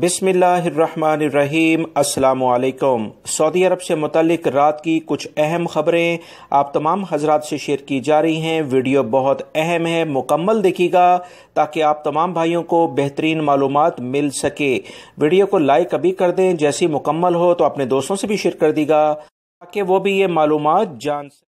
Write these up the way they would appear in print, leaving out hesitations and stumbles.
بسم اللہ الرحمن الرحیم۔ السلام علیکم۔ سعودی عرب سے متعلق رات کی کچھ اہم خبریں آپ تمام حضرات سے شیئر کی جا رہی ہیں۔ ویڈیو بہت اہم ہے، مکمل دیکھیے گا تاکہ آپ تمام بھائیوں کو بہترین معلومات مل سکے۔ ویڈیو کو لائک ابھی کر دیں، جیسی مکمل ہو تو اپنے دوستوں سے بھی شیئر کر دی گا تاکہ وہ بھی یہ معلومات جان سکیں۔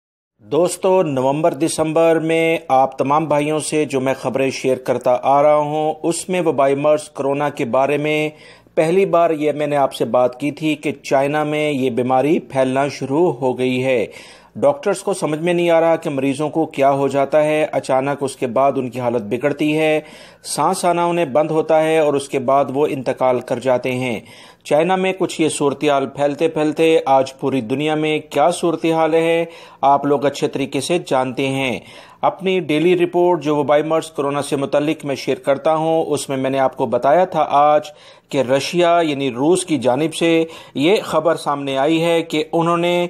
دوستو، نومبر دسمبر میں آپ تمام بھائیوں سے جو میں خبریں شیئر کرتا آ رہا ہوں، اس میں وبائی مرض کرونا کے بارے میں پہلی بار یہ میں نے آپ سے بات کی تھی کہ چائنا میں یہ بیماری پھیلنا شروع ہو گئی ہے۔ ڈاکٹرز کو سمجھ میں نہیں آ رہا کہ مریضوں کو کیا ہو جاتا ہے، اچانک اس کے بعد ان کی حالت بگڑتی ہے، سانس آنا انہیں بند ہوتا ہے اور اس کے بعد وہ انتقال کر جاتے ہیں۔ چائنا میں کچھ یہ صورتحال پھیلتے پھیلتے آج پوری دنیا میں کیا صورتحال ہے آپ لوگ اچھے طریقے سے جانتے ہیں۔ اپنی ڈیلی رپورٹ جو وبائی مرض کرونا سے متعلق میں شیئر کرتا ہوں، اس میں نے آپ کو بتایا تھا آج کہ رشیا یعنی روس کی جانب سے یہ خبر سامنے آئی ہے کہ انہوں نے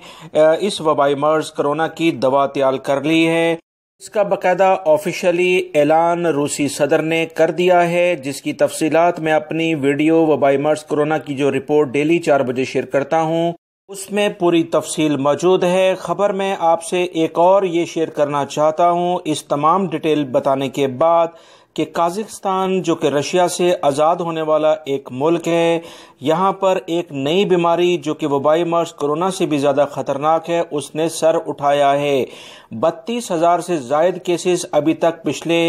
اس وبائی مرض کرونا کی دوا تیار کر لی ہے۔ اس کا باقاعدہ آفیشیلی اعلان روسی صدر نے کر دیا ہے، جس کی تفصیلات میں اپنی ویڈیو وبائی مرض کرونا کی جو رپورٹ ڈیلی 4 بجے شیئر کرتا ہوں اس میں پوری تفصیل موجود ہے۔ خبر میں آپ سے ایک اور یہ شیئر کرنا چاہتا ہوں اس تمام ڈیٹیل بتانے کے بعد کہ قازقستان جو کہ رشیا سے آزاد ہونے والا ایک ملک ہے، یہاں پر ایک نئی بیماری جو کہ وبائی مرض کرونا سے بھی زیادہ خطرناک ہے اس نے سر اٹھایا ہے۔ 32,000 سے زائد کیسز ابھی تک پچھلے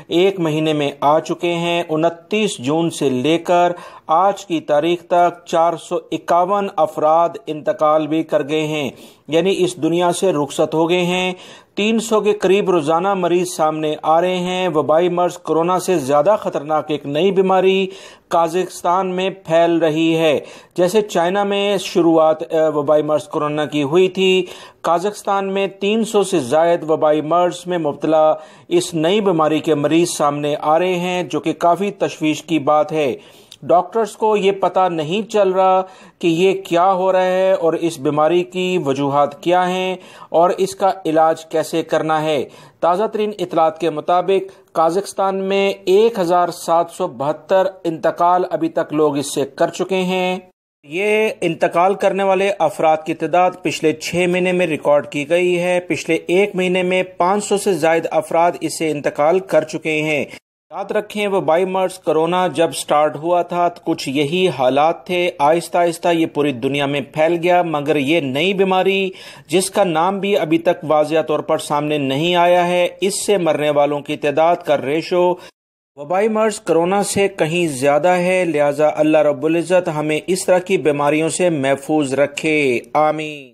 ایک مہینے میں آ چکے ہیں۔ 29 جون سے لے کر آج کی تاریخ تک 451 افراد انتقال بھی کر گئے ہیں، یعنی اس دنیا سے رخصت ہو گئے ہیں۔ 300 کے قریب روزانہ مریض سامنے آ رہے ہیں۔ وبائی مرض کرونا سے زیادہ خطرناک ایک نئی بیماری قازقستان میں پھیل رہی ہے۔ جیسے چائنا میں شروعات وبائی مرض کرونا کی ہوئی تھی، قازقستان میں 300 سے زائد وبائی مرض میں مبتلا اس نئی بیماری کے مریض سامنے آ رہے ہیں، جو کہ کافی تشویش کی بات ہے۔ ڈاکٹرز کو یہ پتہ نہیں چل رہا کہ یہ کیا ہو رہا ہے اور اس بیماری کی وجوہات کیا ہیں اور اس کا علاج کیسے کرنا ہے۔ تازہ ترین اطلاعات کے مطابق قازقستان میں 1,772 انتقال ابھی تک لوگ اس سے کر چکے ہیں۔ یہ انتقال کرنے والے افراد کی تعداد پچھلے 6 مہینے میں ریکارڈ کی گئی ہے۔ پچھلے ایک مہینے میں 500 سے زائد افراد اس سے انتقال کر چکے ہیں۔ یاد رکھیں، وبائی مرض کرونا جب سٹارٹ ہوا تھا تو کچھ یہی حالات تھے۔ آہستہ آہستہ یہ پوری دنیا میں پھیل گیا، مگر یہ نئی بیماری جس کا نام بھی ابھی تک واضح طور پر سامنے نہیں آیا ہے، اس سے مرنے والوں کی تعداد کا ریشو وبائی مرض کرونا سے کہیں زیادہ ہے۔ لہٰذا اللہ رب العزت ہمیں اس طرح کی بیماریوں سے محفوظ رکھے، آمین۔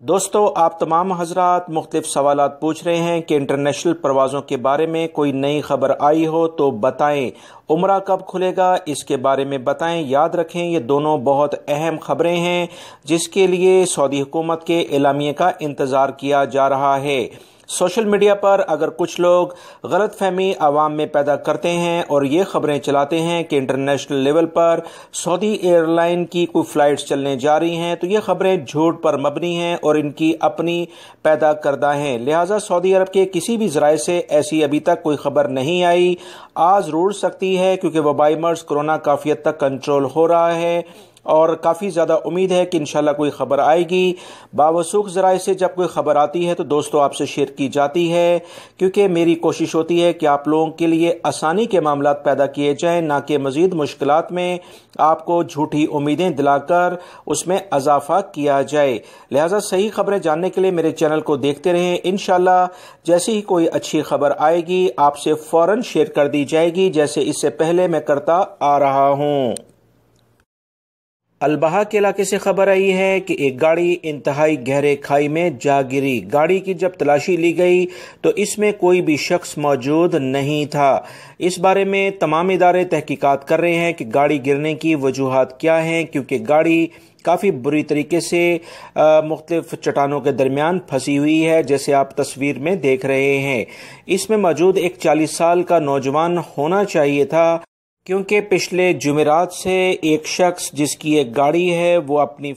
دوستو، آپ تمام حضرات مختلف سوالات پوچھ رہے ہیں کہ انٹرنیشنل پروازوں کے بارے میں کوئی نئی خبر آئی ہو تو بتائیں، عمرہ کب کھلے گا اس کے بارے میں بتائیں۔ یاد رکھیں یہ دونوں بہت اہم خبریں ہیں جس کے لیے سعودی حکومت کے اعلامیے کا انتظار کیا جا رہا ہے۔ سوشل میڈیا پر اگر کچھ لوگ غلط فہمی عوام میں پیدا کرتے ہیں اور یہ خبریں چلاتے ہیں کہ انٹرنیشنل لیول پر سعودی ایئر لائن کی کوئی فلائٹس چلنے جا رہی ہیں، تو یہ خبریں جھوٹ پر مبنی ہیں اور ان کی اپنی پیدا کردہ ہیں۔ لہٰذا سعودی عرب کے کسی بھی ذرائع سے ایسی ابھی تک کوئی خبر نہیں آئی۔ آج روڑ سکتی ہے کیونکہ وبائی مرض کرونا کافی حد تک کنٹرول ہو رہا ہے اور کافی زیادہ امید ہے کہ انشاءاللہ کوئی خبر آئے گی۔ باوثوق ذرائع سے جب کوئی خبر آتی ہے تو دوستو آپ سے شیئر کی جاتی ہے، کیونکہ میری کوشش ہوتی ہے کہ آپ لوگوں کے لیے آسانی کے معاملات پیدا کیے جائیں، نہ کہ مزید مشکلات میں آپ کو جھوٹی امیدیں دلا کر اس میں اضافہ کیا جائے۔ لہٰذا صحیح خبریں جاننے کے لیے میرے چینل کو دیکھتے رہیں۔ انشاءاللہ جیسے ہی کوئی اچھی خبر آئے گی آپ سے فوراً شیئر کر دی جائے گی، جیسے اس سے پہلے میں کرتا آ رہا ہوں۔ البہا کے علاقے سے خبر آئی ہے کہ ایک گاڑی انتہائی گہرے کھائی میں جا گری۔ گاڑی کی جب تلاشی لی گئی تو اس میں کوئی بھی شخص موجود نہیں تھا۔ اس بارے میں تمام ادارے تحقیقات کر رہے ہیں کہ گاڑی گرنے کی وجوہات کیا ہیں، کیونکہ گاڑی کافی بری طریقے سے مختلف چٹانوں کے درمیان پھنسی ہوئی ہے، جیسے آپ تصویر میں دیکھ رہے ہیں۔ اس میں موجود ایک 40 سال کا نوجوان ہونا چاہیے تھا، کیونکہ پچھلے جمعرات سے ایک شخص جس کی ایک گاڑی ہے وہ اپنی